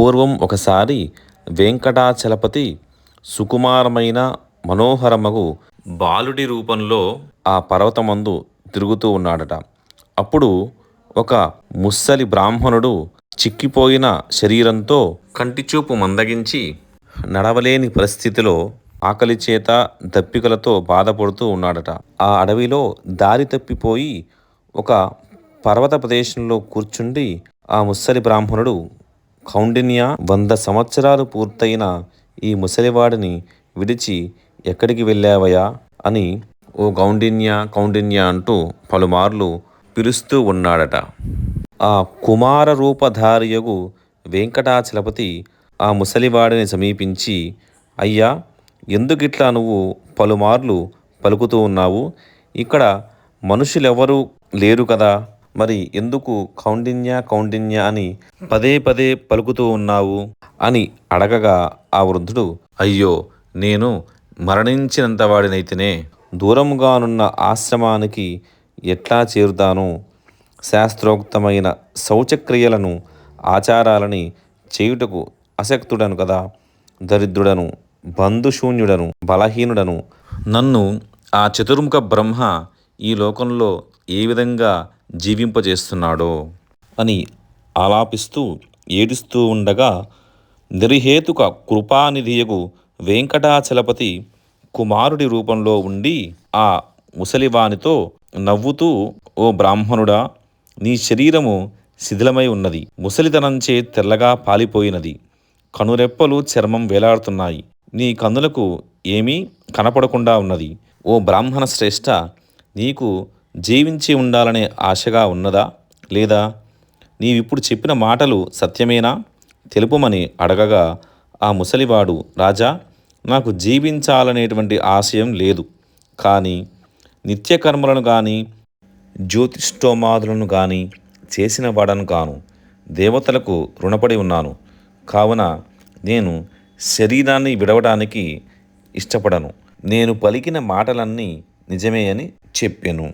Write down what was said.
పూర్వం ఒకసారి వెంకటాచలపతి సుకుమారమైన మనోహరమగు బాలుడి రూపంలో ఆ పర్వతమందు తిరుగుతూ ఉన్నాడట. అప్పుడు ఒక ముస్సలి బ్రాహ్మణుడు చిక్కిపోయిన శరీరంతో కంటిచూపు మందగించి నడవలేని పరిస్థితిలో ఆకలి చేత దప్పికలతో బాధపడుతూ ఉన్నాడట. ఆ అడవిలో దారి తప్పిపోయి ఒక పర్వత ప్రదేశంలో కూర్చుండి ఆ ముసలి బ్రాహ్మణుడు కౌండిన్య 100 సంవత్సరాలు పూర్తయిన ఈ ముసలివాడిని విడిచి ఎక్కడికి వెళ్ళావయ్యా అని ఓ కౌండిన్య కౌండిన్య అంటూ పలుమార్లు పిలుస్తూ ఉన్నాడట. ఆ కుమార రూపధారియగు వెంకటాచలపతి ఆ ముసలివాడిని సమీపించి, అయ్యా, ఎందుకిట్లా నువ్వు పలుమార్లు పలుకుతూ ఉన్నావు? ఇక్కడ మనుషులెవరూ లేరు కదా, మరి ఎందుకు కౌండిన్య కౌండిన్య అని పదే పదే పలుకుతూ ఉన్నావు అని అడగగా ఆ వృద్ధుడు, అయ్యో, నేను మరణించినంత వాడినైతేనే దూరముగానున్న ఆశ్రమానికి ఎట్లా చేరుతాను? శాస్త్రోక్తమైన శౌచక్రియలను ఆచారాలని చేయుటకు అశక్తుడను కదా, దరిద్రుడను, బంధుశూన్యుడను, బలహీనుడను. నన్ను ఆ చతుర్ముఖ బ్రహ్మ ఈ లోకంలో ఏ విధంగా జీవింపజేస్తున్నాడో అని ఆలాపిస్తూ ఏడుస్తూ ఉండగా నిర్హేతుక కృపానిధియగు వెంకటాచలపతి కుమారుడి రూపంలో ఉండి ఆ ముసలివానితో నవ్వుతూ, ఓ బ్రాహ్మణుడా, నీ శరీరము శిథిలమై ఉన్నది, ముసలితనంచే తెల్లగా పాలిపోయినది, కనురెప్పలు చర్మం వేలాడుతున్నాయి, నీ కన్నులకు ఏమీ కనపడకుండా ఉన్నది. ఓ బ్రాహ్మణ శ్రేష్ఠ, నీకు జీవించి ఉండాలనే ఆశగా ఉన్నదా లేదా? నీవిప్పుడు చెప్పిన మాటలు సత్యమేనా? తెలుపుమని అడగగా ఆ ముసలివాడు, రాజా, నాకు జీవించాలనేటువంటి ఆశయం లేదు, కానీ నిత్యకర్మలను కానీ జ్యోతిష్టోమాదులను కానీ చేసిన వాడను కాను, దేవతలకు రుణపడి ఉన్నాను, కావున నేను శరీరాన్ని విడవడానికి ఇష్టపడను. నేను పలికిన మాటలన్నీ నిజమే అని చెప్పెను.